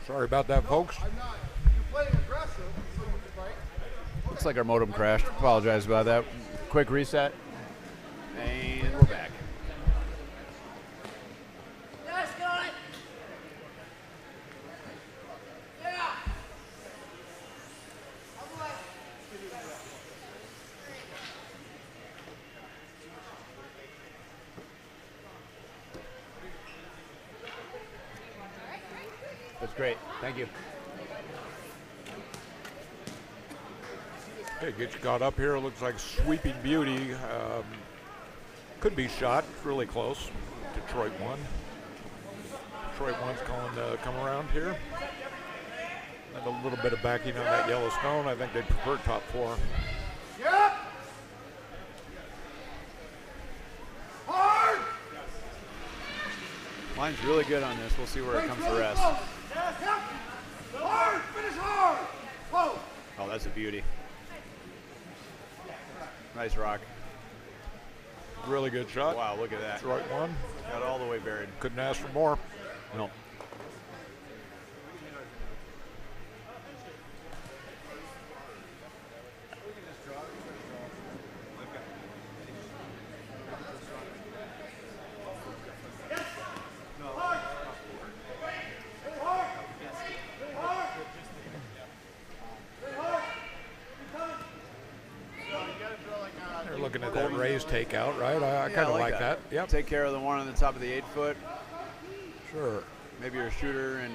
Sorry about that, folks. Looks like our modem crashed. Apologize about that. Quick reset. And we're back. That's great. Thank you. Okay, get you caught up here. Looks like Sweeping Beauty could be shot really close. Detroit 1. Detroit 1's calling to come around here. And a little bit of backing on that Yellowstone. I think they prefer top 4. Yep. Hard. Line's really good on this. We'll see where it comes to rest. Hard. Finish hard. Whoa. Oh, that's a beauty. Nice rock. Really good shot. Wow, look at that. Detroit 1. Got all the way buried. Couldn't ask for more. No. They're looking at that raised takeout, right? I kind of like that. Yep. Take care of the one on the top of the 8-foot. Sure. Maybe your shooter and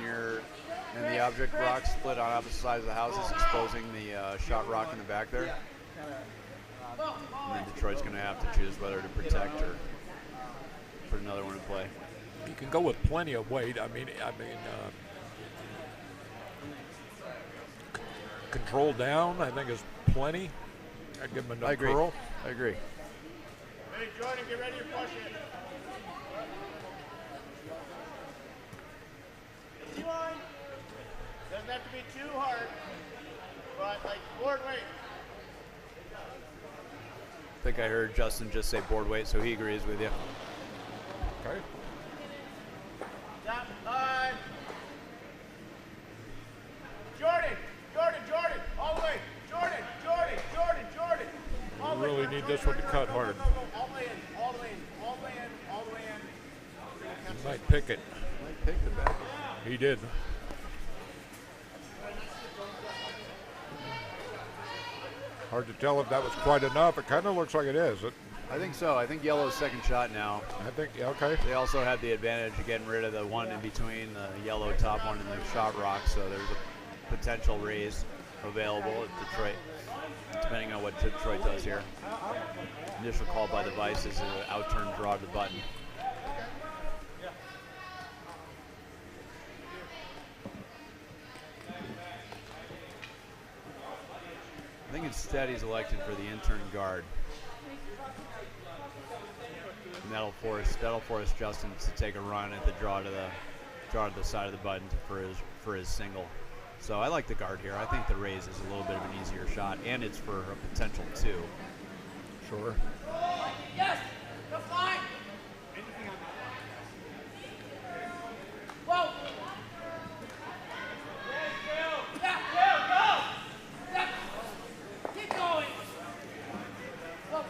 the object rock split on opposite sides of the houses, exposing the shot rock in the back there. And then Detroit's going to have to choose whether to protect or put another one in play. You can go with plenty of weight. I mean, control down, I think, is plenty. I'd give him enough curl. I agree. Hey, Jordan, get ready to push it. Easy line. Doesn't have to be too hard, but like board weight. I think I heard Justin just say board weight, so he agrees with you. Okay. Stop. Jordan, all the way. Jordan. All the way. Really need this one to cut hard. All the way in. He might pick it. Might pick the back. He did. Hard to tell if that was quite enough. It kind of looks like it is. I think so. I think yellow's second shot now. I think, yeah, okay. They also had the advantage of getting rid of the one in between the yellow top one and the shot rock, so there's a potential raise available at Detroit, depending on what Detroit does here. Initial call by the Vice is an out-turn draw to the button. I think instead he's elected for the in-turn guard. And that'll force Justin to take a run at the draw to the side of the button for his single. So I like the guard here. I think the raise is a little bit of an easier shot, and it's for a potential 2. Sure. Yes. Go fly. Whoa. Yeah, go. Yeah. Keep going. Whoa.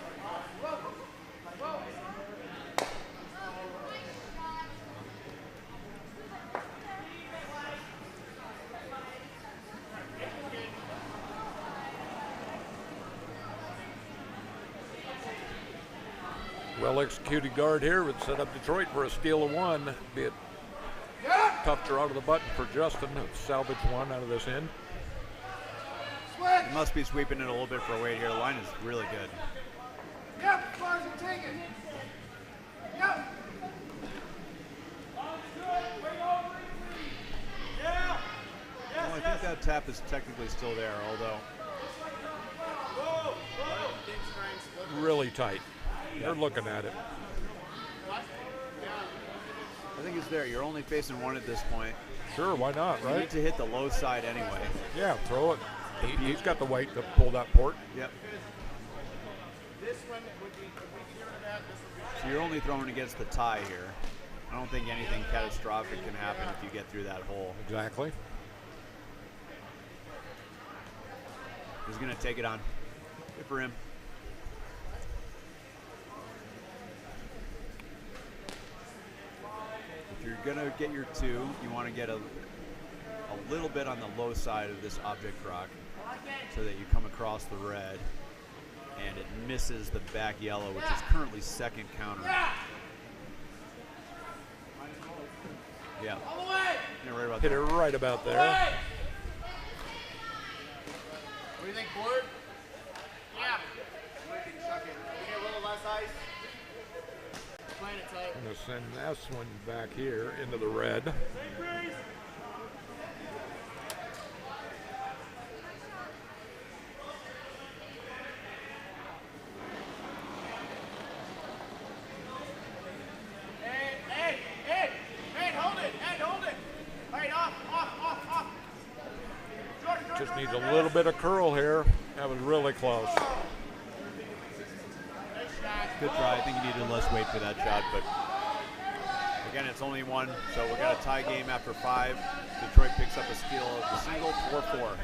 Well executed guard here would set up Detroit for a steal of 1. Be a tough draw to the button for Justin to salvage 1 out of this end. He must be sweeping it a little bit for a weight here. The line is really good. Yep, as far as I'm taking. Yep. Well, I think that tap is technically still there, although Really tight. You're looking at it. I think it's there. You're only facing 1 at this point. Sure, why not, You right? need to hit the low side anyway. Yeah, throw it. He's got the weight to pull that port. Yep. This one would be, if we can get rid of that, this would be. So you're only throwing against the tie here. I don't think anything catastrophic can happen if you get through that hole. Exactly. He's going to take it on. Good for him. If you're going to get your 2, you want to get a little bit on the low side of this object rock so that you come across the red and it misses the back yellow, which is currently second counter. Yeah. You're right about Hit that. it right about there. What do you think, Board? Yeah. We can chuck it. We need a little less ice. Playing it tight. I'm going to send this one back here into the red. Just needs a little bit of curl here. That was really close. Good try. I think you needed less weight for that shot, but again, it's only 1, so we got a tie game after 5. Detroit picks up a steal of the single, 4-4.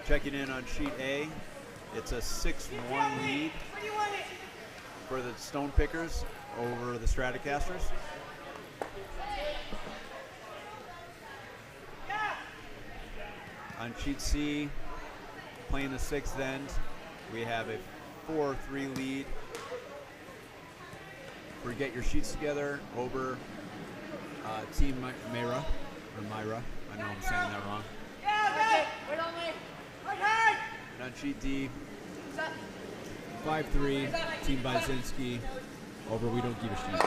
Checking in on sheet A, it's a 6-1 lead for the Stone Pickers over the Stratocasters. On sheet C, playing the 6th end, we have a 4-3 lead. We get your sheets together over Team Myra, or Myra. I know I'm saying that wrong. And on sheet D, 5-3, Team Bazinski over We Don't Give a Sheet.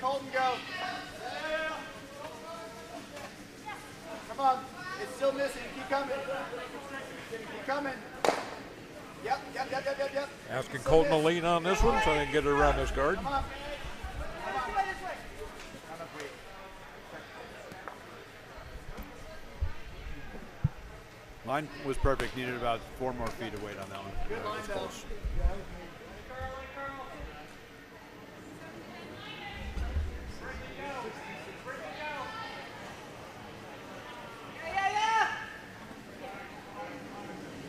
Colton, go. Come on. It's still missing. Keep coming. Keep coming. Yep. Asking Colton to lean on this one so I can get it around this guard. Come on. Line was perfect. Needed about 4 more feet of weight on that one. Good line, That's though. close.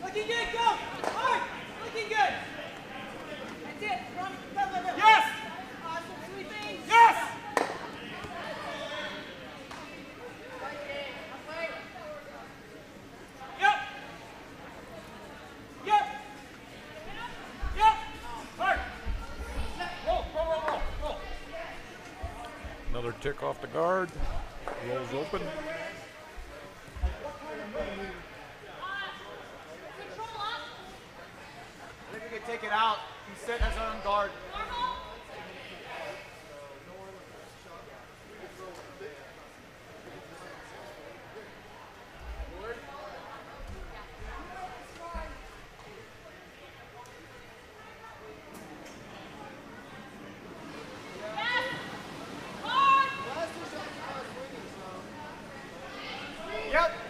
Looking good, go! Hard! Looking good! That's it! Run, go! Yes! Awesome, sweeping! Yes! Yep! Yep! Yep! Hard! Roll! Another tick off the guard. Rolls open. I think we can take it out. He set his own guard.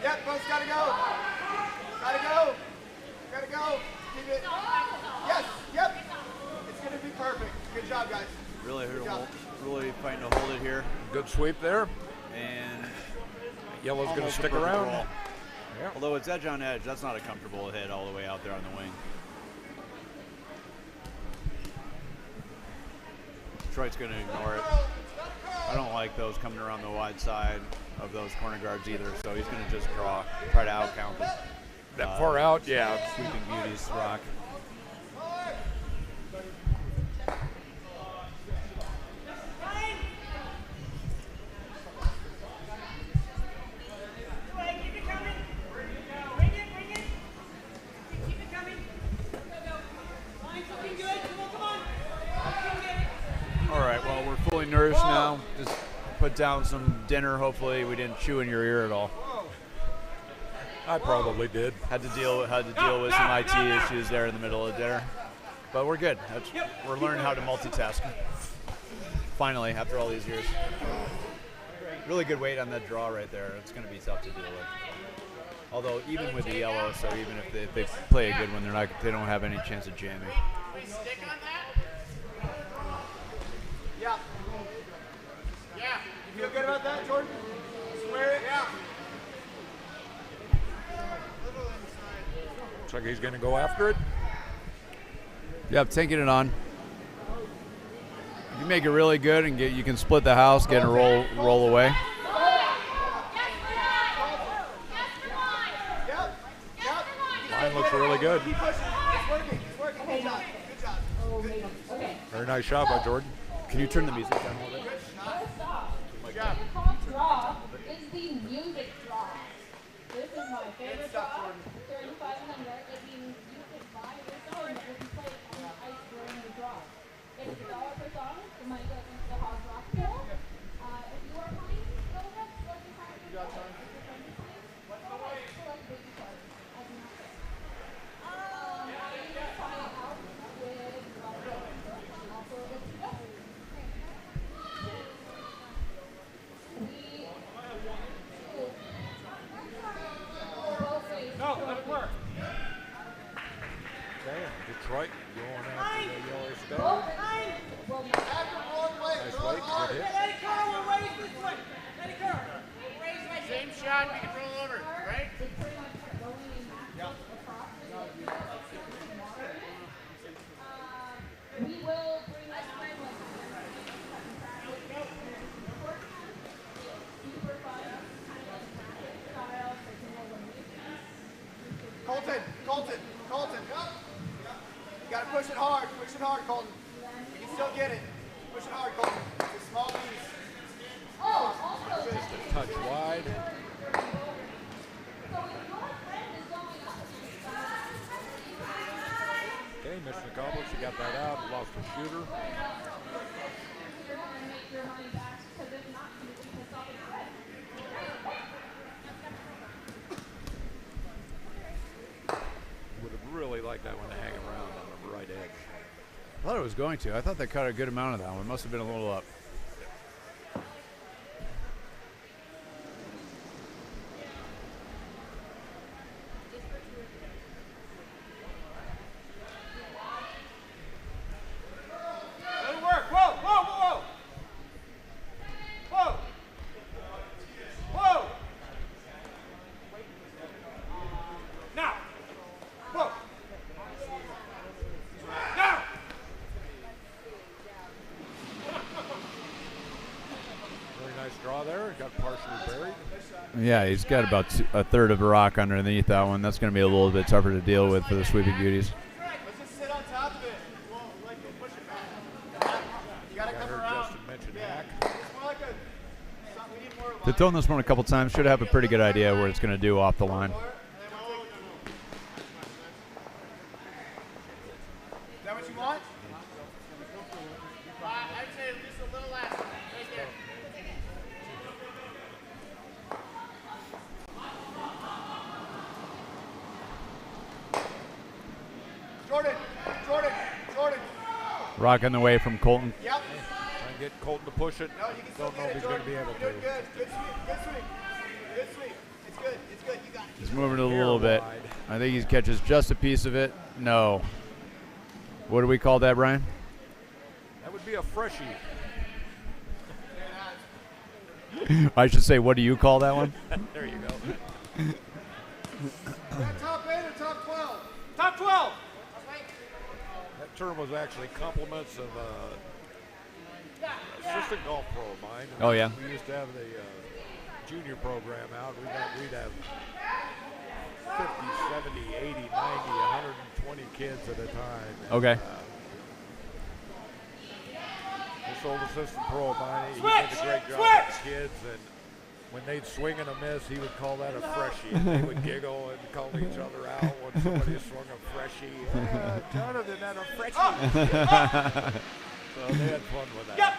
Yep, both gotta go. Gotta go. Keep it. Yes, yep. It's gonna be perfect. Good job, guys. Really Good job. really fighting to hold it here. Good sweep there. And Yellow's going to almost a stick perfect around. roll. Yeah. Although it's edge on edge, that's not a comfortable hit all the way out there on the wing. Detroit's going to ignore it. I don't like those coming around the wide side of those corner guards either, so he's going to just try to outcount them. That far out, yeah. Sweeping beauties, Rock. put down some dinner. Hopefully, we didn't chew in your ear at all. I probably did. Had to deal with some IT issues there in the middle of dinner, but we're good. We're learning how to multitask. Finally, after all these years. Really good weight on that draw right there. It's going to be tough to deal with. Although even with the yellow, so even if they play a good one, they don't have any chance of jamming. Stick on that? Yeah. Yeah. You feel good about that, Jordan? Swear it? Yeah. Looks like he's going to go after it. Yep, taking it on. If you make it really good and you can split the house, get a roll away. Line looks really good. Keep pushing. It's working. It's working. Good job. Good job. Very nice shot by Jordan. Can you turn the music down a little bit? Good job. The top draw is the music draw. This is my favorite draw. 3,500. It means you can buy this song that will be played on the ice during the draw. It's $1 per song. The money goes into the Hog Rock pool. If you are playing, go ahead, select your card. What's the way? Select baby card. I do not care. You can try it out with also let's go. No, let it work. Okay, Detroit going after the yellow stone. Nice weight, good hit. Let it go. We'll raise this one. Let it go. Raise right here. Same shot. We can roll over. Right? We will bring us super fun, kind of like traffic style, so it's more elimination. Colton. You gotta push it hard. Push it hard, Colton. You can still get it. Push it hard, Colton. It's a small piece. Just a touch wide. Okay, mission accomplished. He got that out. Lost the shooter. Would have really liked that one to hang around on the right edge. I thought it was going to. I thought they cut a good amount of that one. Must have been a little up. Let it work. Whoa. Now. Whoa. Now. Very nice draw there. Got partially buried. Yeah, he's got about a third of a rock underneath that one. That's going to be a little bit tougher to deal with for the Sweeping Beauties. Let's just sit on top of it. Whoa, like it, push it back. You gotta I come heard around. Justin mention hack. It's more like we need more They've thrown this one a couple times. Should have a pretty good idea where it's going to do off the line. Is that what you want? I'd say just a little less. Right there. Jordan. Rocking the way from Colton. Yep. Trying to get Colton to push it. No, you can still Don't know get if it, he's going Jordan. to be able You're to. doing good. Good swing. It's good. You got it. He's moving it a little bit. wide. I think he catches just a piece of it. No. What do we call that, Brian? That would be a freshie. I should say, what do you call that one? There you go. Top 8 or top 12? Top 12. That term was actually compliments of assistant golf pro of mine. Oh, yeah? We used to have the junior program out. We'd have 50, 70, 80, 90, 120 kids at a time. And, Okay. this old assistant pro of mine, he Switch! did a great job with the kids, and when they'd swing and a miss, he would call that a freshie. And they would giggle and call each other out when somebody swung a freshie. Jonathan had a freshie. So they had fun with that. Yep.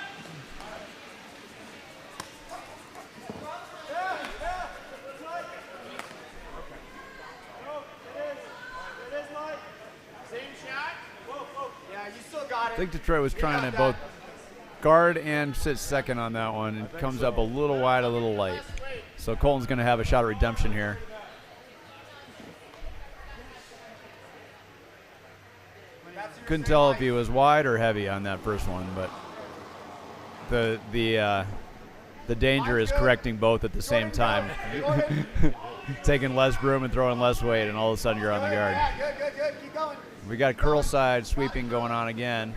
think Detroit was trying to both guard and sit second on that one. It comes up a little wide, a little light. So Colton's going to have a shot at redemption here. Couldn't tell if he was wide or heavy on that first one, but the danger is correcting both at the same time. Taking less room and throwing less weight, and all of a sudden you're on the guard. Good. Keep going. We got curl side sweeping going on again.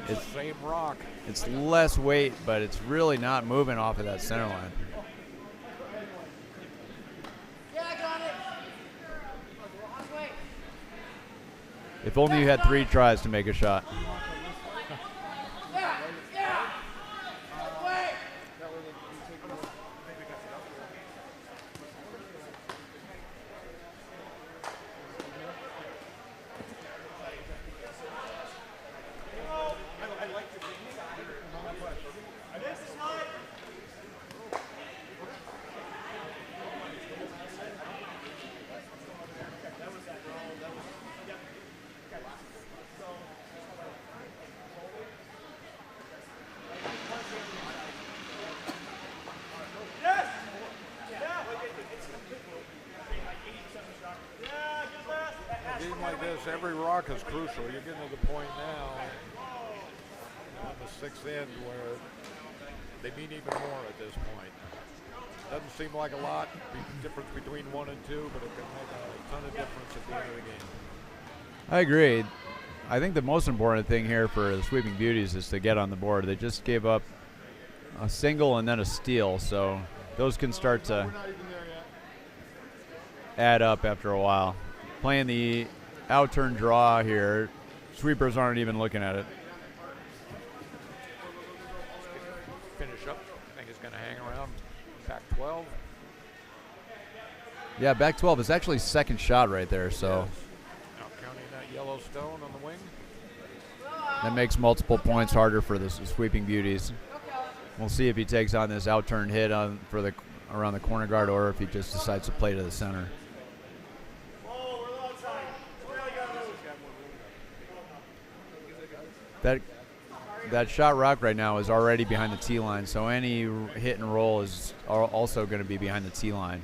It's the same rock. It's less weight, but it's really not moving off of that center line. Yeah, I got it. Last way. If only you had 3 tries to make a shot. Yeah. Last way. A game like this, every rock is crucial. You're getting to the point now on the 6th end where they mean even more at this point. Doesn't seem like a lot, difference between 1 and 2, but it can make a ton of difference at the end of the game. I agree. I think the most important thing here for the Sweeping Beauties is to get on the board. They just gave up a single and then a steal, so those can start to add up after a while. Playing the out-turn draw here, sweepers aren't even looking at it. Finish up. I think it's going to hang around back 12. Yeah, back 12 is actually second shot right there, so Now counting that Yellowstone on the wing. that makes multiple points harder for the Sweeping Beauties. We'll see if he takes on this out-turn hit around the corner guard or if he just decides to play to the center. That shot rock right now is already behind the tee line, so any hit and roll is also going to be behind the tee line.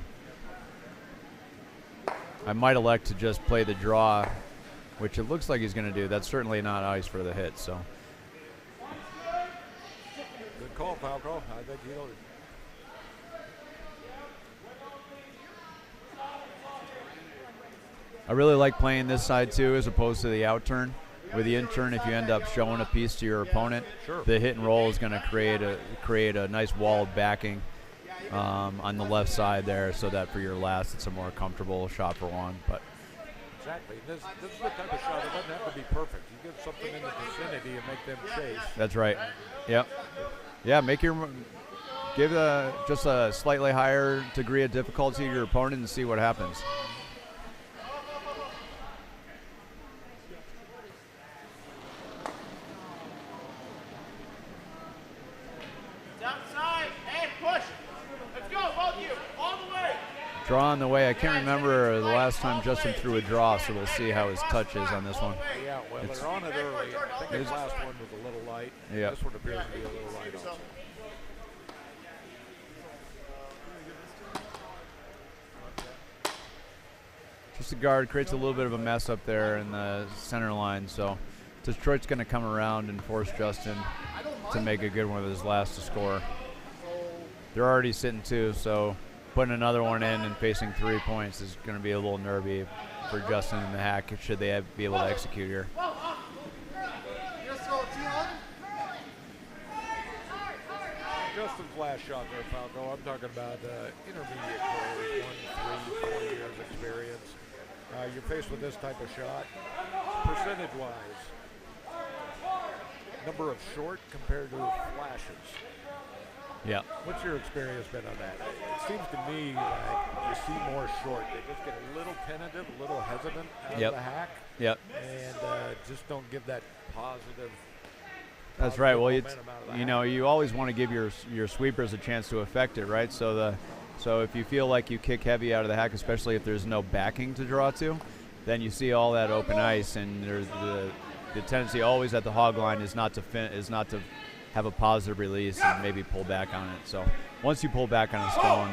I might elect to just play the draw, which it looks like he's going to do. That's certainly not ice for the hit. So Good call, Falco. I think he'll. I really like playing this side too, as opposed to the out turn. With the in turn, if you end up showing a piece to your opponent, Sure. the hit and roll is going to create a nice wall of backing on the left side there, so that for your last, it's a more comfortable shot for one. But Exactly. This is the type of shot. It doesn't have to be perfect. You get something in the vicinity and make them chase. that's right. Yep. Yeah. Give just a slightly higher degree of difficulty to your opponent and see what happens. Outside. Hey, push. Let's go, both of you. All the way. Draw on the way. I can't remember the last time Justin threw a draw, so we'll see how his touch is on this one. Yeah, well, they're on it early. I think his last one was a little light. Yeah. This one appears to be a little light also. Just a guard creates a little bit of a mess up there in the center line, so Detroit's going to come around and force Justin to make a good one with his last to score. They're already sitting 2, so putting another one in and facing 3 points is going to be a little nervy for Justin and the Hack, should they be able to execute here. Justin's last shot there, Falco. I'm talking about intermediate players, 1, 3, 4 years experience. You're faced with this type of shot. Percentage-wise, number of short compared to flashes. Yeah. What's your experience been on that? It seems to me like you see more short. They just get a little tentative, a little hesitant out of the hack, Yep. and just don't give that positive. That's right. Well, momentum out of the you hack. know, you always want to give your sweepers a chance to affect it, right? So if you feel like you kick heavy out of the hack, especially if there's no backing to draw to, then you see all that open ice, and there's the tendency always at the hog line is not to have a positive release and maybe pull back on it. So once you pull back on a stone,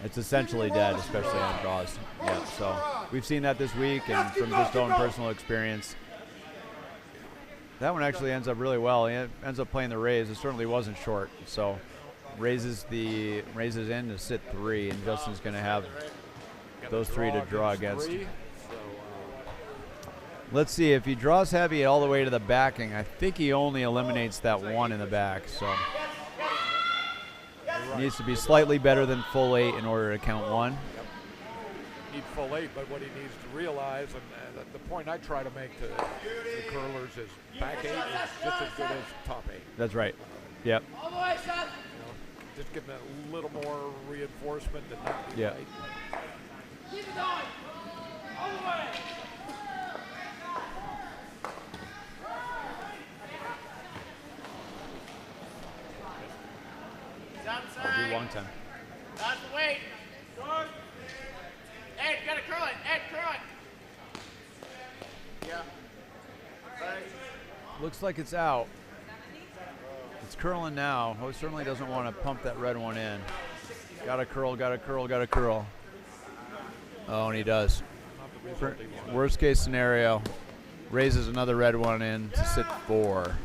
it's essentially dead, especially on draws. Yeah, so we've seen that this week, and from just own personal experience, that one actually ends up really well. It ends up playing the raise. It certainly wasn't short. So raises in to sit 3, and Justin's going to have those 3 to draw against. Let's see, if he draws heavy all the way to the backing, I think he only eliminates that 1 in the back. So needs to be slightly better than full 8 in order to count 1. Yep. Need full 8, but what he needs to realize, and the point I try to make to the curlers is back 8 is just as good as top 8. That's right. Yep. All the way, Seth. Just give them a little more reinforcement than not be Yeah. right. Keep it going. All the way. I'll do 1 time. That's the weight. Ed, you gotta curl it. Ed, curl it. Yeah. Right. Looks like it's out. It's curling now. Oh, it certainly doesn't want to pump that red one in. Gotta curl, gotta curl, gotta curl. Oh, and he does. Not the result he wanted. Worst case scenario, raises another red one in to sit 4.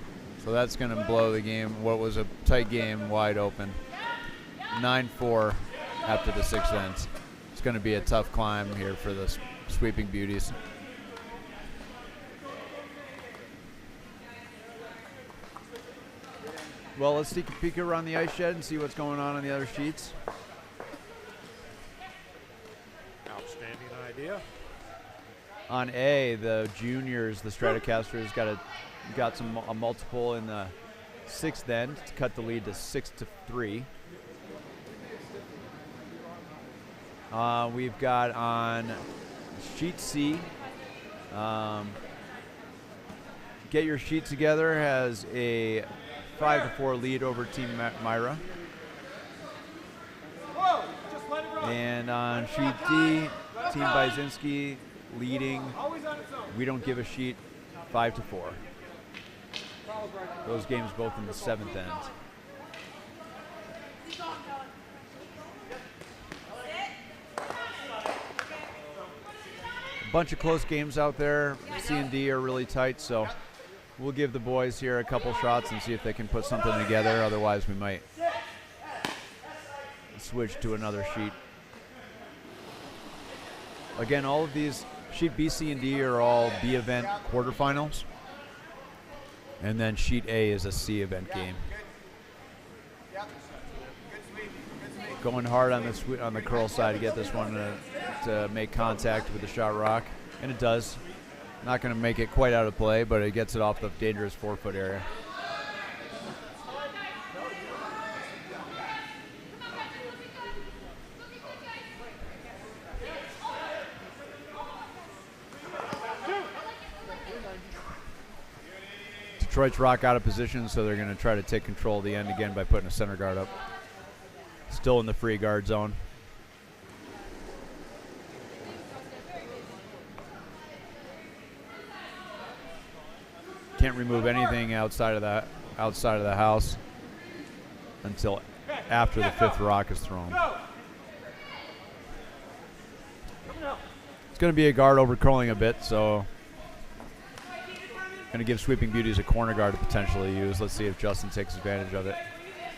So that's going to blow the game, what was a tight game, wide open. 9-4 after the 6th end. It's going to be a tough climb here for the Sweeping Beauties. Well, let's take a peek around the ice shed and see what's going on the other sheets. Outstanding idea. On A, the juniors, the Stratocasters, got a multiple in the 6th end to cut the lead to 6-3. We've got on sheet C, Get Your Sheet Together has a 5-4 lead over Team Myra. Whoa, just let it roll. And on sheet D, Team Byzinski leading. Always on its own. We Don't Give a Sheet, 5-4. Those games both in the 7th end. A bunch of close games out there. C and D are really tight, so we'll give the boys here a couple shots and see if they can put something together. Otherwise, we might switch to another sheet. Again, all of these, sheet B, C, and D are all B event quarterfinals. And then sheet A is a C event game. Going hard on the curl side to get this one to make contact with the shot rock. And it does. Not going to make it quite out of play, but it gets it off the dangerous 4-foot area. Detroit's rock out of position, so they're going to try to take control of the end again by putting a center guard up. Still in the free guard zone. Can't remove anything outside of the house until after the 5th rock is thrown. It's going to be a guard over curling a bit, so going to give Sweeping Beauties a corner guard to potentially use. Let's see if Justin takes advantage of it.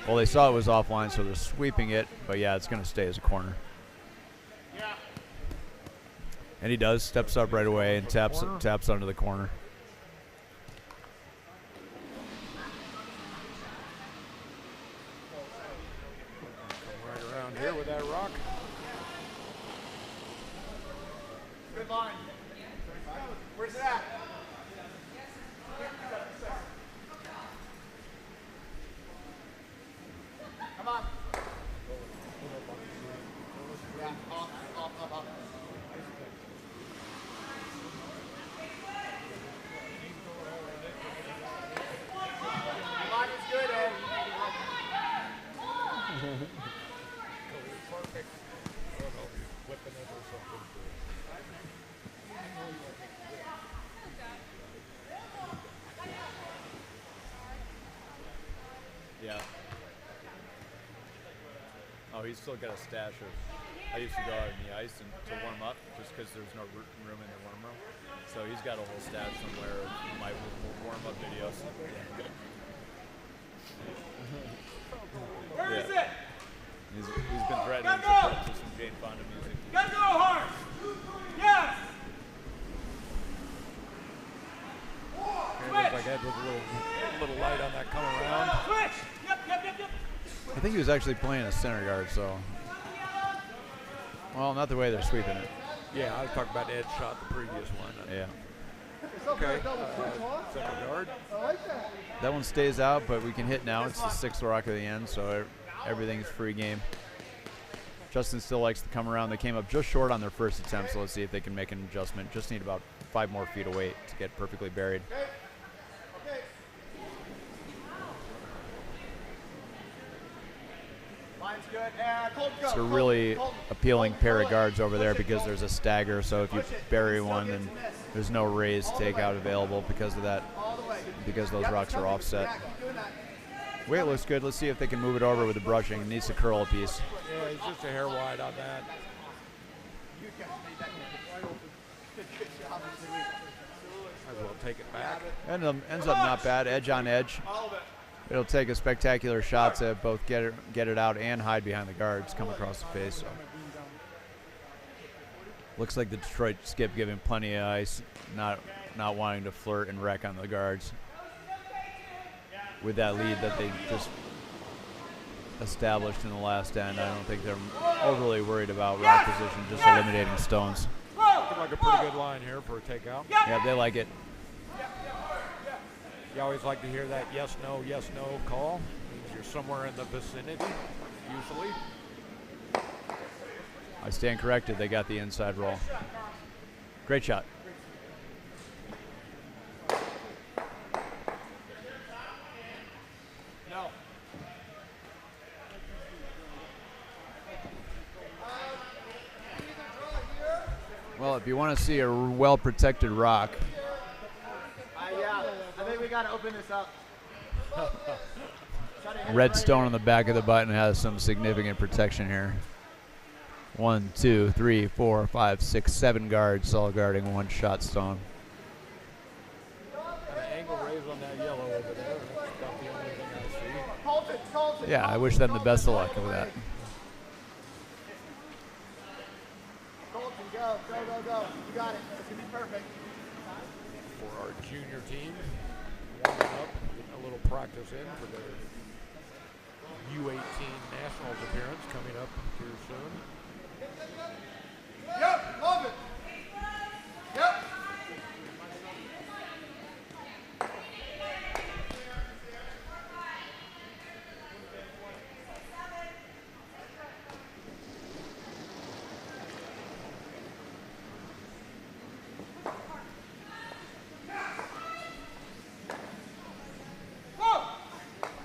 Well, they saw it was offline, so they're sweeping it, but yeah, it's going to stay as a corner. And he does, steps up right away and taps under the corner. Come right around here with that rock. Good line. Where's it at? Come on. Yeah, off. Line is good, Ed. Perfect. I don't know if he's whipping it or something. he's still got a stash of. I used to go out in the ice and to warm up just because there's no room in the warm room. So he's got a whole stash somewhere of my warm up videos. Where is it? He's been threatening to put to some Jane Fonda music. Gotta go hard. Yes. Okay, looks like Ed was a little light on that coming around. Switch. Yep. I think he was actually playing a center guard, so. Well, not the way they're sweeping it. Yeah, I was talking about Ed's shot, the previous one. Yeah. Okay, center guard. That one stays out, but we can hit now. It's the 6th rock of the end, so everything's free game. Justin still likes to come around. They came up just short on their first attempt, so let's see if they can make an adjustment. Just need about 5 more feet of weight to get perfectly buried. Line's good. And Colton, go. It's a really appealing pair of guards over there because there's a stagger, so if you bury one, then there's no raise takeout available because of that, because those rocks are offset. Weight looks good. Let's see if they can move it over with the brushing. It needs to curl a piece. Yeah, he's just a hair wide on that. Might as well take it back. Ends up not bad. Edge on edge. It'll take a spectacular shot to both get it out and hide behind the guards, come across the face. So. Looks like the Detroit skip giving plenty of ice, not wanting to flirt and wreck on the guards. With that lead that they just established in the last end, I don't think they're overly worried about rock position, just eliminating stones. Looking like a pretty good line here for a takeout. Yeah, they like it. You always like to hear that yes, no call. Means you're somewhere in the vicinity, usually. I stand corrected. They got the inside roll. Great shot. No. Well, if you want to see a well-protected rock, Yeah, I think we got to open this up. red stone on the back of the button has some significant protection here. 1, 2, 3, 4, 5, 6, 7 guards all guarding one shot stone. An angle raise on that yellow over there. That's about the only thing I see. Colton. Yeah, I wish them the best of luck with that. Colton, go. You got it. It's going to be perfect. For our junior team, warming up, getting a little practice in for their U18 Nationals appearance coming up here soon. Yep, love it. Yep.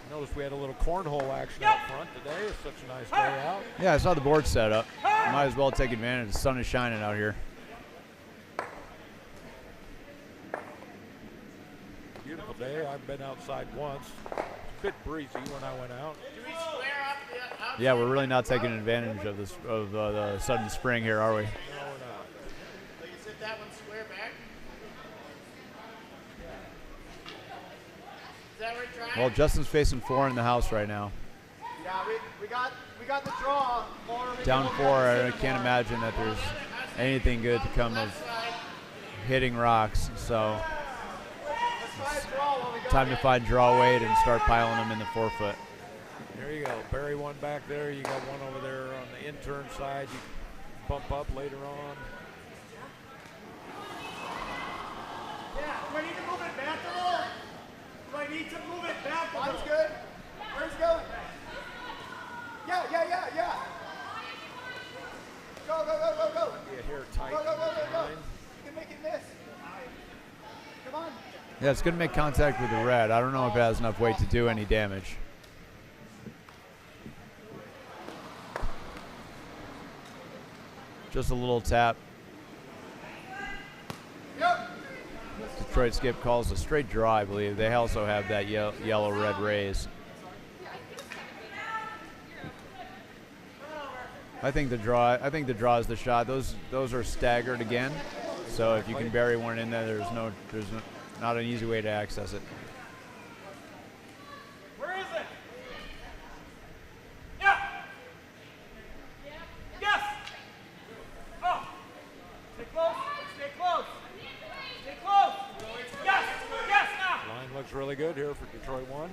Noticed we had a little cornhole action out front today. It's such a nice day out. Yeah, I saw the board set up. Might as well take advantage. The sun is shining out here. Beautiful day. I've been outside once. It's a bit breezy when I went out. Do we square up the outside? Yeah, we're really not taking advantage of this the sudden spring here, are we? No, we're not. So you sit that one square back? Is that right, Ryan? Well, Justin's facing 4 in the house right now. Yeah, we got the draw. Down 4, I can't imagine that there's anything good to come of hitting rocks. So time to find draw weight and start piling them in the 4-foot. There you go. Bury one back there. You got one over there on the intern side. You can bump up later on. Yeah, do I need to move it back a little? Do I need to move it back a little? Mine's good. Where's it going? Yeah. Go. Be a hair tight. Go. Line. You can make it miss. Come on. Yeah, it's going to make contact with the red. I don't know if it has enough weight to do any damage. Just a little tap. Yep. Detroit skip calls a straight draw, I believe. They also have that yellow-red raise. I think the draw is the shot. Those are staggered again. So if you can bury one in there, there's not an easy way to access it. Where is it? Yeah. Yes. Oh. Stay close. Stay close. Stay close. Yes. Yes. Now. Line looks really good here for Detroit 1.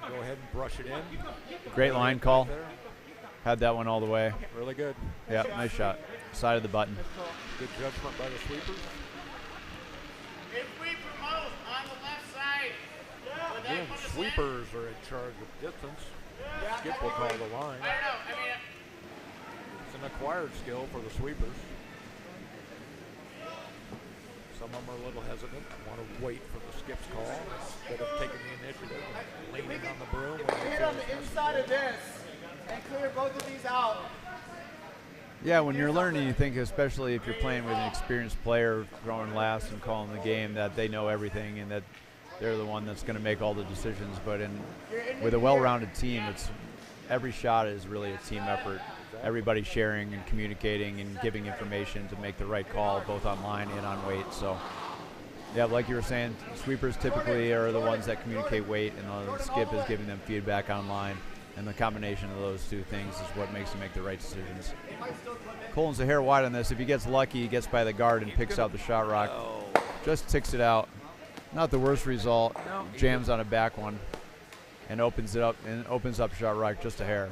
Go ahead and brush it in. Great line call. There. Had that one all the way. Really good. Yeah, nice shot. Side of the button. Good judgment by the sweepers. If we promote on the left side, Again, sweepers are in charge of distance. Skip will call the line. I don't know. I mean, It's an acquired skill for the sweepers. Some of them are a little hesitant, want to wait for the skip's call instead of taking the initiative and leaning on the broom. When they get feel on the it's inside of necessary. this and clear both of these out. Yeah, when you're learning, you think, especially if you're playing with an experienced player throwing last and calling the game, that they know everything and that they're the one that's going to make all the decisions. But with a well-rounded team, every shot is really a team effort. Everybody sharing and communicating and giving information to make the right call, both on line and on weight. So, yeah, like you were saying, sweepers typically are the ones that communicate weight, and the skip is giving them feedback on line. And the combination of those two things is what makes them make the right decisions. Colin's a hair wide on this. If he gets lucky, he gets by the guard and picks out the shot rock. Just ticks it out. Not the worst result. Jams on a back one and opens it up and opens up shot rock just a hair.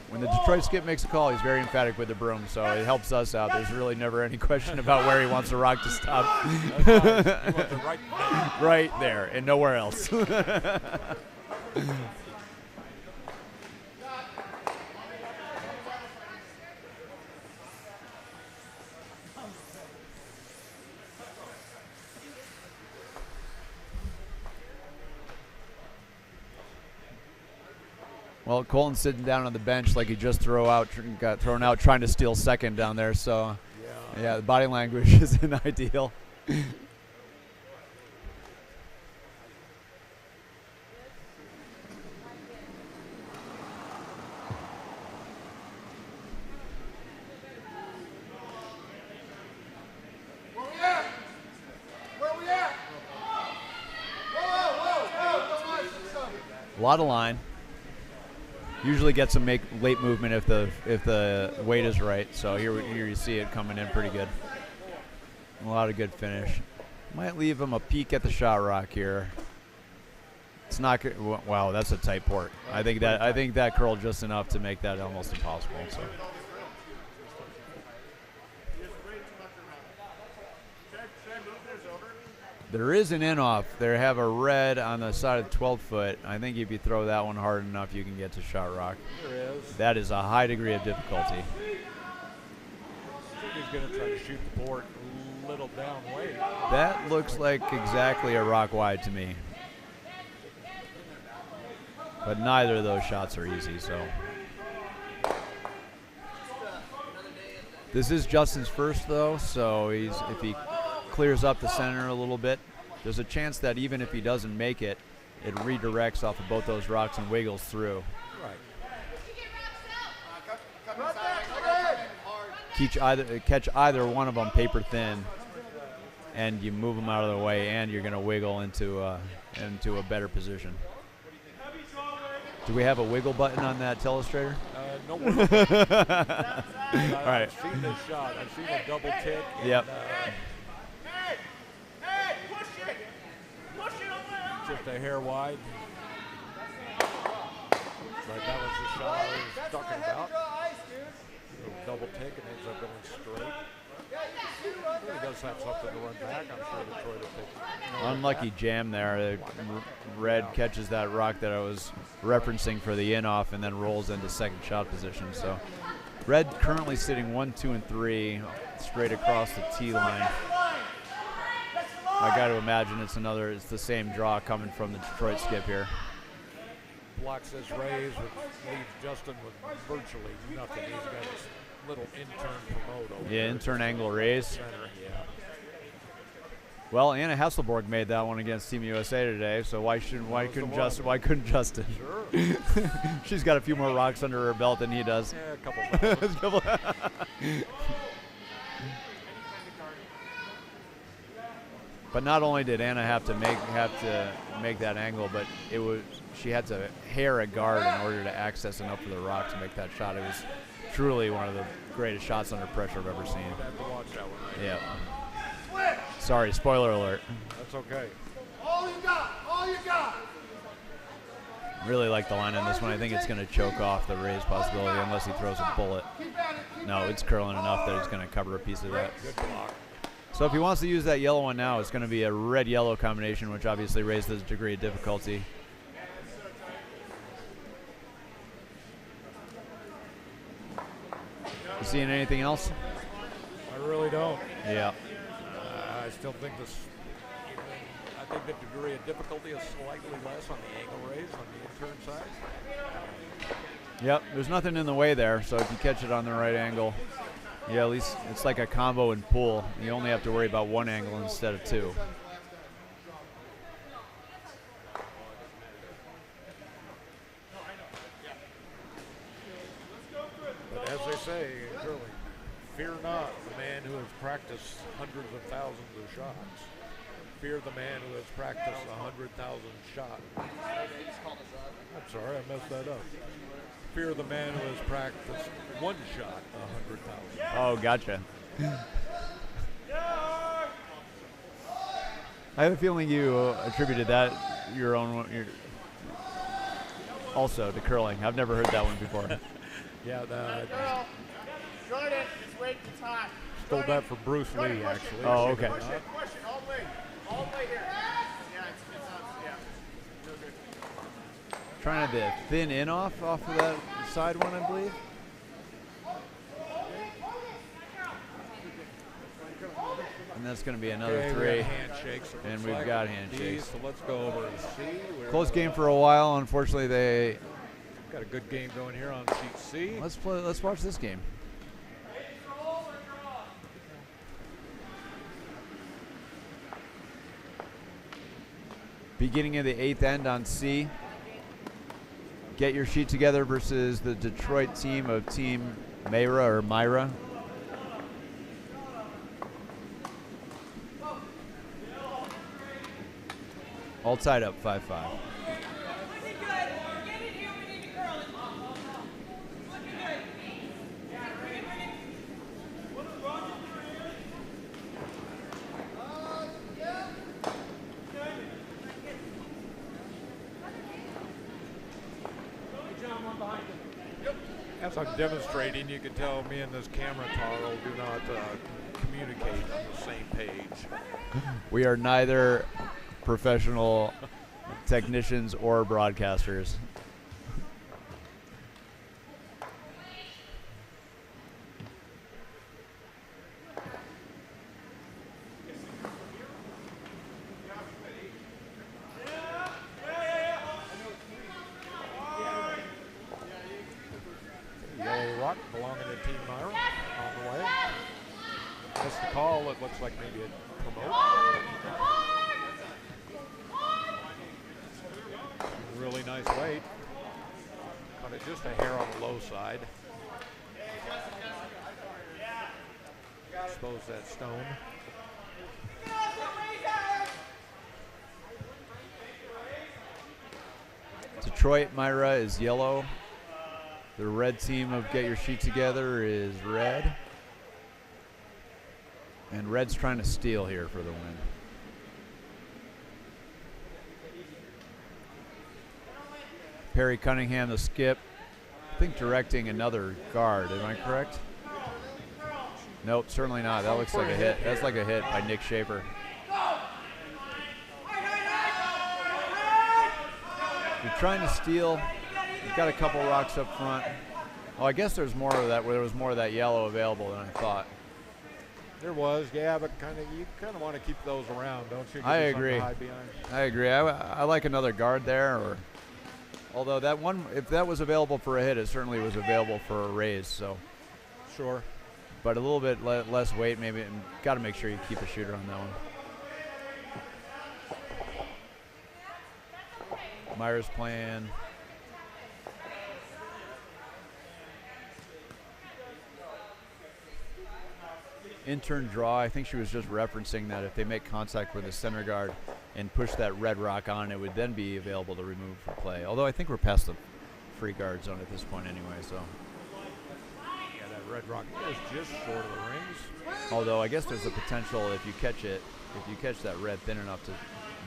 When the Detroit skip makes a call, he's very emphatic with the broom, so it helps us out. There's really never any question about where he wants the rock to stop. He wants it right there. Right there and nowhere else. Well, Colin's sitting down on the bench like he just got thrown out trying to steal second down there. So, yeah, the body language isn't ideal. Where we at? Whoa. A lot of line. Usually gets some late movement if the weight is right. So here you see it coming in pretty good. A lot of good finish. Might leave him a peek at the shot rock here. It's not good. Wow, that's a tight port. I think that curled just enough to make that almost impossible. So. There is an in-off. They have a red on the side of 12-foot. I think if you throw that one hard enough, you can get to shot rock. There is. That is a high degree of difficulty. I think he's going to try to shoot the port a little down weight. That looks like exactly a rock wide to me. But neither of those shots are easy, so. This is Justin's first, though, so if he clears up the center a little bit, there's a chance that even if he doesn't make it, it redirects off of both those rocks and wiggles through. Right. Catch either one of them paper thin, and you move them out of the way, and you're going to wiggle into a better position. Do we have a wiggle button on that telestrator? No wiggle. All right. I've seen this shot. I've seen a double tick. Yep. Hey, push it on my Just a hair wide. But that was the shot I was talking about. A double tick and ends up going straight. He does have something to run back. I'm sure Detroit will take. Unlucky jam there. Red catches that rock that I was referencing for the in-off and then rolls into second shot position. So Red currently sitting 1, 2, and 3 straight across the tee line. I got to imagine it's the same draw coming from the Detroit skip here. Blocks this raise, which leaves Justin with virtually nothing. He's got this little intern promote over Yeah, there. intern angle raise. Center, yeah. Well, Anna Hasselborg made that one against Team USA today, so why couldn't Justin? Sure. She's got a few more rocks under her belt than he does. Yeah, a couple. But not only did Anna have to make that angle, but she had to hair a guard in order to access enough of the rock to make that shot. It was truly one of the greatest shots under pressure I've ever seen. I have to watch that one. Yeah. Sorry, spoiler alert. That's okay. All you got. All you got. Really like the line on this one. I think it's going to choke off the raise possibility unless he throws a bullet. No, it's curling enough that it's going to cover a piece of that. Good block. So if he wants to use that yellow one now, it's going to be a red-yellow combination, which obviously raises the degree of difficulty. You seeing anything else? I really don't. Yeah. I still think I think the degree of difficulty is slightly less on the angle raise on the intern side. Yep, there's nothing in the way there, so if you catch it on the right angle, yeah, at least it's like a combo and pull. You only have to worry about one angle instead of two. But as they say in curling, fear not the man who has practiced hundreds of thousands of shots. Fear the man who has practiced 100,000 shots. I'm sorry, I messed that up. Fear the man who has practiced one shot 100,000. Oh, gotcha. I have a feeling you attributed that also to curling. I've never heard that one before. Yeah, Jordan, it's waiting for time. stole that from Bruce Lee, actually. Oh, okay. Question, all the way. All the way here. Yeah, it's yeah. No good. Trying to thin in off of that side one, I believe. And that's going to be another Okay, we three. got handshakes. it And looks we've like. got handshakes. So let's go over and see. Close game for a while. Unfortunately, they Got a good game going here on sheet C. let's watch this game. Beginning of the 8th end on C. Get your sheet together versus the Detroit team of Team Myra. All tied up 5-5. Looking good. Get in here. We need to curl it. Looking good. Bring it. As I'm demonstrating, you can tell me and this camera toggle do not communicate on the same page. We are neither professional technicians or broadcasters. Yellow rock belonging to Team Myra on the way. That's the call. It looks like maybe a promote. Really nice weight. Kind of just a hair on the low side. Expose that stone. Detroit Myra is yellow. The red team of Get Your Sheet Together is red. And red's trying to steal here for the win. Perry Cunningham, the skip. I think directing another guard. Am I correct? Nope, certainly not. That looks like a hit. That's like a hit by Nick Schaefer. You're trying to steal. You've got a couple rocks up front. Oh, I guess there's more of that. There was more of that yellow available than I thought. There was, yeah, but you kind of want to keep those around, don't you? Give I you something agree. to hide behind. I agree. I like another guard there. Although that one, if that was available for a hit, it certainly was available for a raise. So, Sure. but a little bit less weight, maybe. And got to make sure you keep a shooter on that one. Myra's playing. Intern draw. I think she was just referencing that if they make contact with the center guard and push that red rock on, it would then be available to remove for play. Although I think we're past the free guard zone at this point anyway, so. Yeah, that red rock is just short of the rings. Although I guess there's a potential if you catch it, if you catch that red thin enough to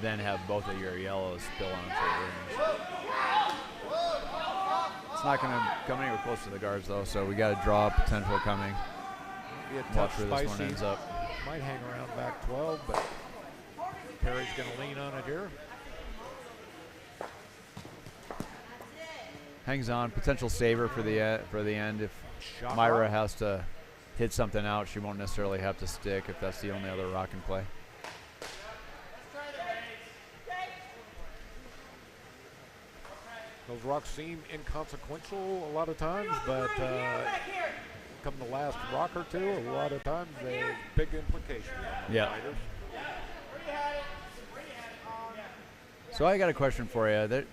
then have both of your yellows spill onto the rings. It's not going to come anywhere close to the guards though, so we got a draw potential coming. Be a Watch tough, where this one spicy. ends up. Might hang around back 12, but Perry's going to lean on it here. Hangs on, potential saver for the end. If Shot Myra rock. has to hit something out, she won't necessarily have to stick if that's the only other rock in play. Those rocks seem inconsequential a lot of times, but come the last rock or two, a lot of times they have big implications on the Yeah. fighters. So I got a question for you. That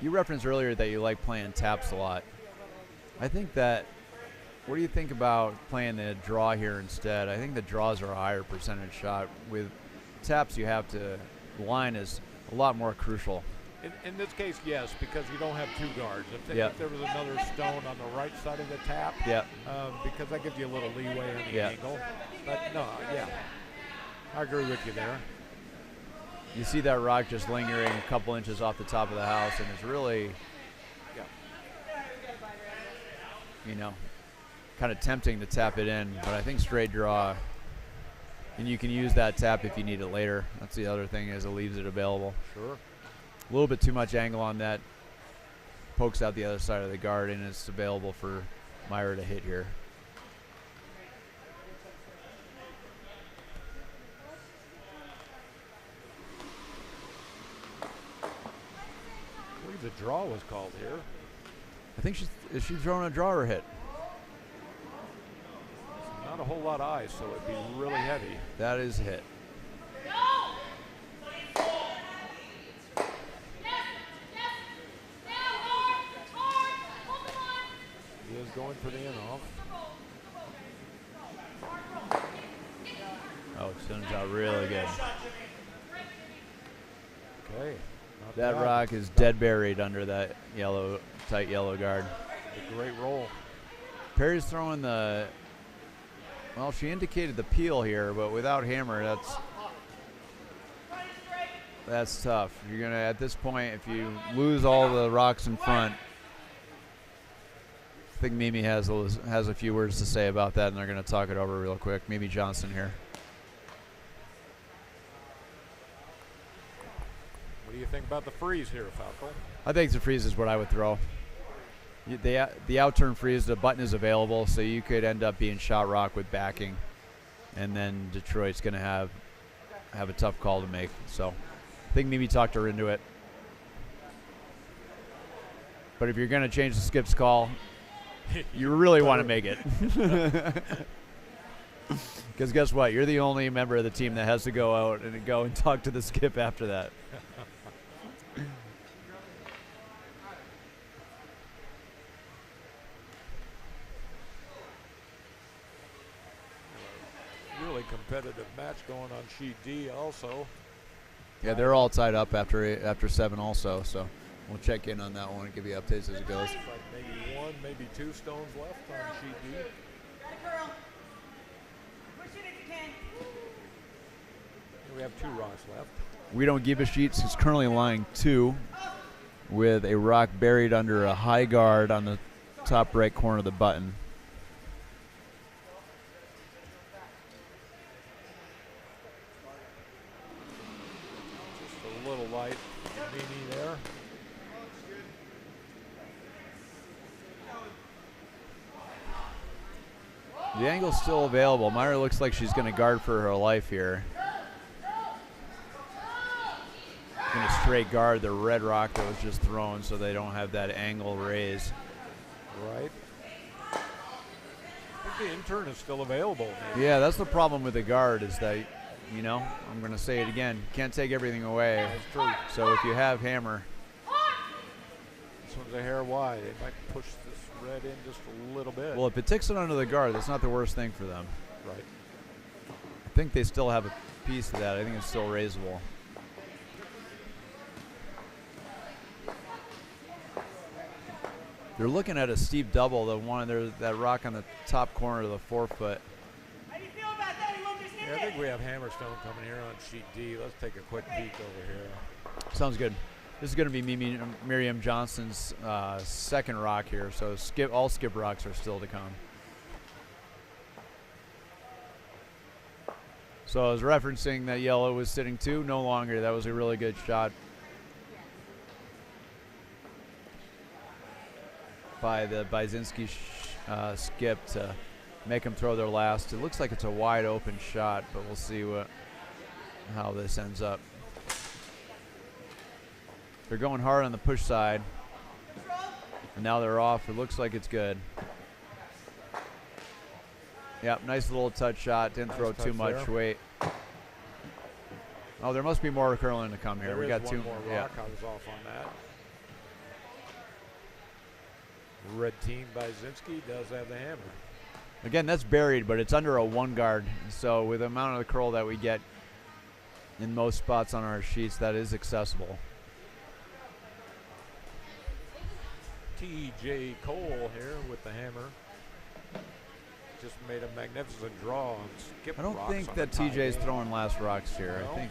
you referenced earlier that you like playing taps a lot. I think that. What do you think about playing the draw here instead? I think the draws are a higher percentage shot. With taps, you have to. The line is a lot more crucial. In this case, yes, because you don't have two guards. If, Yeah. if there was another stone on the right side of the tap, Yeah. because that gives you a little leeway on the Yeah. angle. But no, yeah, I agree with you there. You see that rock just lingering a couple inches off the top of the house, and it's really, Yeah. you know, kind of tempting to tap it in. But I think straight draw, and you can use that tap if you need it later. That's the other thing is it leaves it available. Sure. A little bit too much angle on that. Pokes out the other side of the guard, and it's available for Myra to hit here. I believe the draw was called here. I think is she throwing a draw or hit? Not a whole lot of ice, so it'd be really heavy. That is a hit. He is going for the in-off. Oh, it turns out really good. Okay. not That bad. rock is dead buried under that yellow, tight yellow guard. A great roll. Perry's throwing the. Well, she indicated the peel here, but without hammer, that's tough. You're gonna at this point, if you lose all the rocks in front. I think Mimi has a few words to say about that, and they're going to talk it over real quick. Mimi Johnson here. What do you think about the freeze here, Falco? I think the freeze is what I would throw. The outturn freeze, the button is available, so you could end up being shot rock with backing, and then Detroit's going to have a tough call to make. So I think Mimi talked her into it. But if you're going to change the skip's call, you really want to make it. Because guess what? You're the only member of the team that has to go out and go and talk to the skip after that. Really competitive match going on sheet D also. Yeah, they're all tied up after 7 also, so we'll check in on that one and give you updates as it goes. Looks like maybe one, maybe two stones left on sheet D. Curl. Push it if you can. We have 2 rocks left. We don't give a sheets. It's currently lying 2 with a rock buried under a high guard on the top right corner of the button. Just a little light Mimi there. The angle's still available. Myra looks like she's going to guard for her life here. Going to straight guard the red rock that was just thrown so they don't have that angle raise. Right. I think the intern is still available. Maybe. Yeah, that's the problem with the guard is that you know, I'm going to say it again. Can't take everything away. That's true. So if you have hammer, This one's a hair wide. They might push this red in just a little bit. well, if it ticks it under the guard, that's not the worst thing for them. right. I think they still have a piece of that. I think it's still raisable. They're looking at a steep double. The one there's that rock on the top corner of the forefoot. How do you feel about that? He won't just hit Yeah, I it. think we have Hammerstone coming here on sheet D. Let's take a quick peek over here. Sounds good. This is going to be Miriam Johnson's second rock here. So all skip rocks are still to come. So I was referencing that yellow was sitting 2. No longer. That was a really good shot by the Byzinski skip to make them throw their last. It looks like it's a wide open shot, but we'll see how this ends up. They're going hard on the push side, and now they're off. It looks like it's good. Yep, nice little touch shot. Didn't throw too much weight. Oh, there must be more curling to come here. There We is got one 2 more yeah. rock. I was off on that. Red team Byzinski does have the hammer. Again, that's buried, but it's under a 1 guard. So with the amount of the curl that we get in most spots on our sheets, that is accessible. T.J. Cole here with the hammer. Just made a magnificent draw on skip I don't rocks think on that the tie TJ's game. throwing last rocks here. No?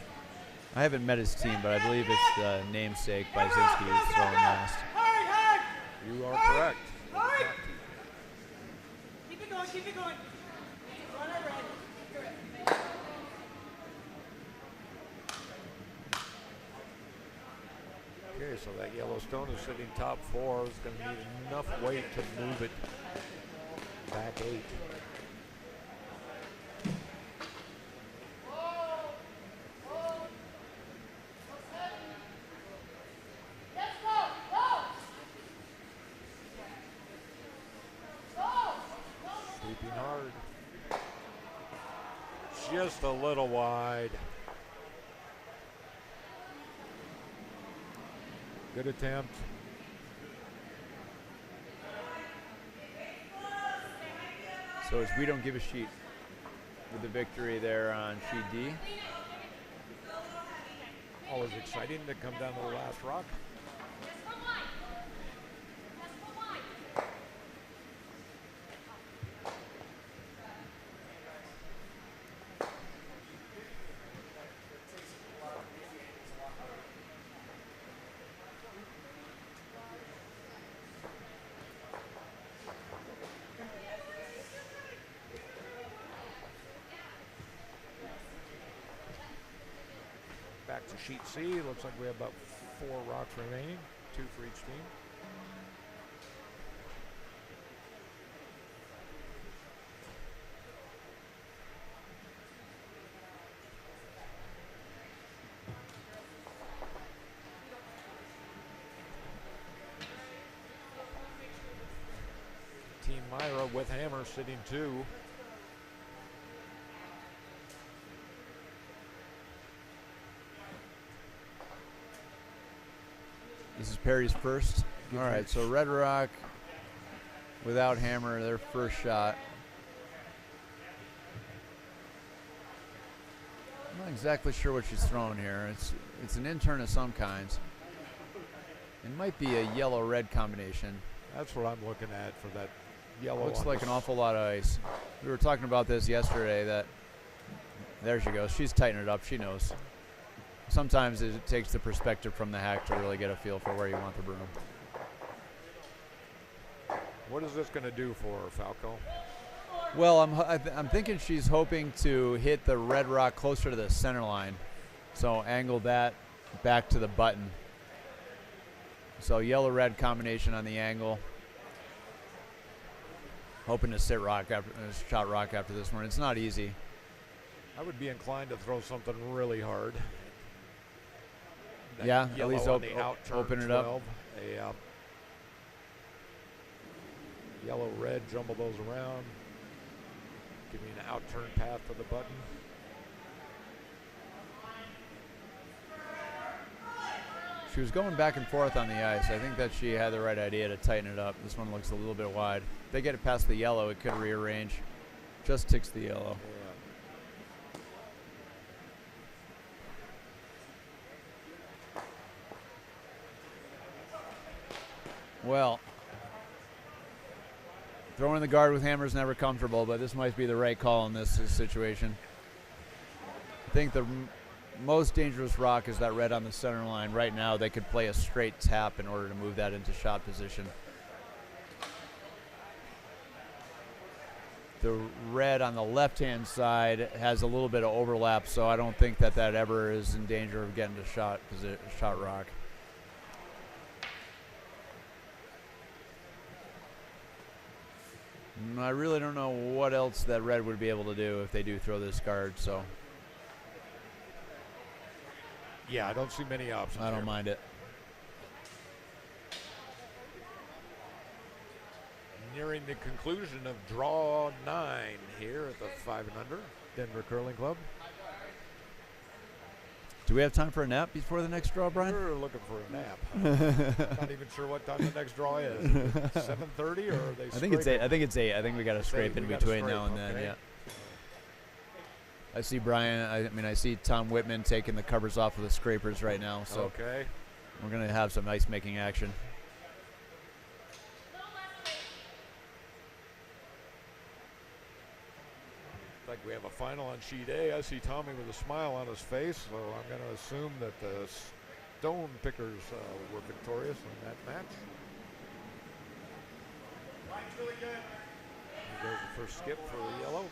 I haven't met his team, but I believe it's the namesake Byzinski who's throwing last. Hurry, hurry. You are correct. Hurry. Keep it going, keep it going. Run it red. Okay, so that Yellowstone is sitting top 4. Is going to need enough weight to move it back 8. Sweeping hard. Just a little wide. Good attempt. So as we don't give a sheet with the victory there on sheet D. Always exciting to come down to the last rock. Back to sheet C. Looks like we have about 4 rocks remaining, 2 for each team. Team Myra with hammer sitting 2. This is Perry's first. All right, so Red Rock without hammer, their first shot. I'm not exactly sure what she's throwing here. It's an intern of some kinds. It might be a yellow-red combination. That's what I'm looking at for that yellow. Looks on like the an awful lot of ice. We were talking about this yesterday. There she goes. She's tightening it up. She knows. Sometimes it takes the perspective from the hack to really get a feel for where you want the broom. What is this going to do for her, Falco? Well, I'm thinking she's hoping to hit the red rock closer to the center line. So angle that back to the button. So yellow-red combination on the angle. Hoping to sit rock after shot rock after this one. It's not easy. I would be inclined to throw something really hard. That Yeah, at least yellow on the out turn open it up. 12, a yellow-red, jumble those around. Give me an out turn path to the button. She was going back and forth on the ice. I think that she had the right idea to tighten it up. This one looks a little bit wide. If they get it past the yellow, it could rearrange. Just ticks the yellow. Well, throwing the guard with hammer is never comfortable, but this might be the right call in this situation. I think the most dangerous rock is that red on the center line. Right now, they could play a straight tap in order to move that into shot position. The red on the left-hand side has a little bit of overlap, so I don't think that that ever is in danger of getting to shot rock. I really don't know what else that red would be able to do if they do throw this guard, so Yeah, I don't see many options. I don't here. mind it. Nearing the conclusion of draw 9 here at the 5 and under Denver Curling Club. Do we have time for a nap before the next draw, Brian? We're looking for a nap. Not even sure what time the next draw is. 7:30 or are they? I think it's 8. scraping? I think it's 8. I think we got to scrape in we gotta between now scrape, and then. okay. Yeah. I see Brian. I see Tom Whitman taking the covers off of the scrapers right now. So Okay. we're gonna have some ice making action. Like we have a final on sheet A. I see Tommy with a smile on his face, so I'm going to assume that the Stone Pickers were victorious in that match. Line's really good. Here goes the first skip for the yellow.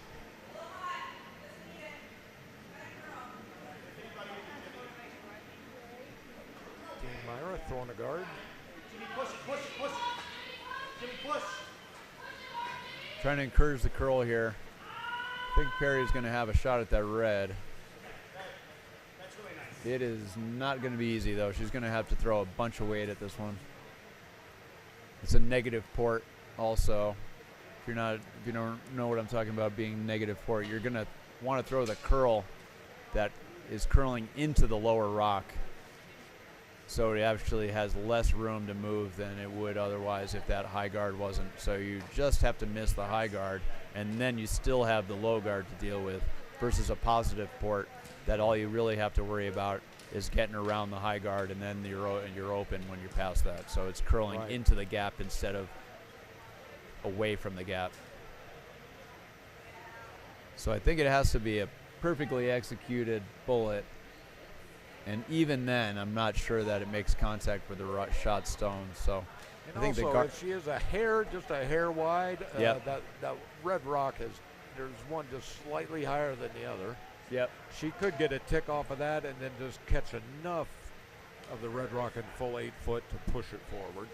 Team Myra throwing a guard. Jimmy, push it, push it, push it. Jimmy, push. Trying to encourage the curl here. I think Perry's going to have a shot at that red. That's really nice. It is not going to be easy, though. She's going to have to throw a bunch of weight at this one. It's a negative port also. If you don't know what I'm talking about being negative port, you're going to want to throw the curl that is curling into the lower rock. So it actually has less room to move than it would otherwise if that high guard wasn't. So you just have to miss the high guard, and then you still have the low guard to deal with, versus a positive port that all you really have to worry about is getting around the high guard, and then you're open when you're past that. So it's curling Right. into the gap instead of away from the gap. So I think it has to be a perfectly executed bullet. And even then, I'm not sure that it makes contact with the shot stone. So And I think also, the if she is just a hair wide, Yep. that red rock there's one just slightly higher than the other. Yep. She could get a tick off of that and then just catch enough of the red rock in full 8 foot to push it forward.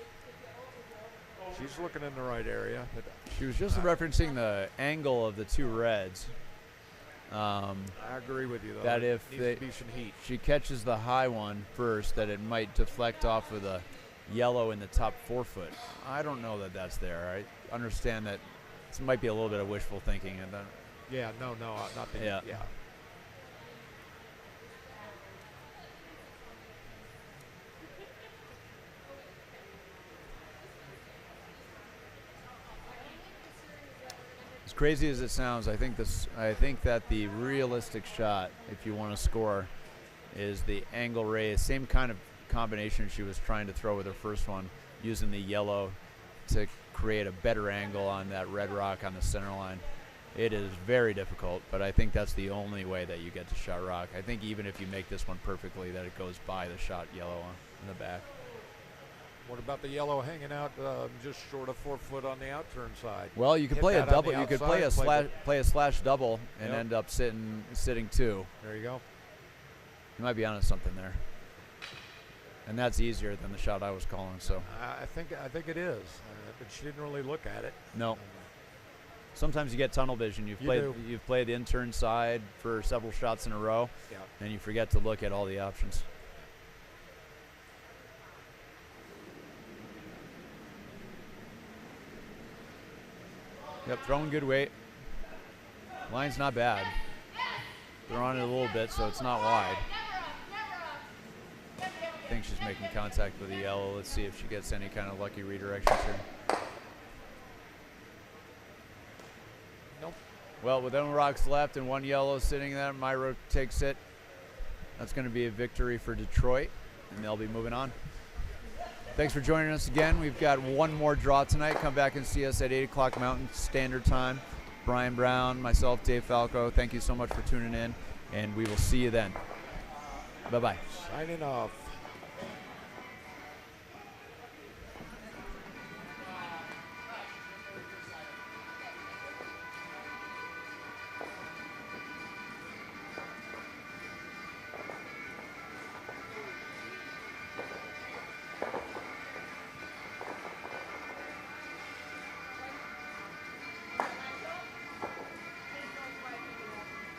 She's looking in the right area. But She was just referencing the angle of the two reds. I agree with you, though. That There if needs they- to be some heat. She catches the high one first, that it might deflect off of the yellow in the top 4 foot. I don't know that that's there. I understand that this might be a little bit of wishful thinking. And then, Yeah, no, not the Yeah. yeah. as crazy as it sounds, I think that the realistic shot, if you want to score, is the angle raise. Same kind of combination she was trying to throw with her first one, using the yellow to create a better angle on that red rock on the center line. It is very difficult, but I think that's the only way that you get to shot rock. I think even if you make this one perfectly, that it goes by the shot yellow in the back. What about the yellow hanging out just short of 4 foot on the outturn side? Well, you could Hit play a that on double. the You could play a outside, play a slash double and Yep. end up sitting 2. There you go. You might be onto something there. And that's easier than the shot I was calling. So I think it is, but she didn't really look at it. no. Sometimes you get tunnel vision. You do. You've played the intern side for several shots in a row, Yeah. and you forget to look at all the options. Yep, throwing good weight. Line's not bad. They're on it a little bit, so it's not wide. think she's making contact with the yellow. Let's see if she gets any kind of lucky redirections here. Nope. Well, with no rocks left and 1 yellow sitting there, Myra takes it. That's going to be a victory for Detroit, and they'll be moving on. Thanks for joining us again. We've got 1 more draw tonight. Come back and see us at 8 o'clock Mountain Standard Time. Brian Brown, myself, Dave Falco, thank you so much for tuning in, and we will see you then. Bye-bye. Signing off.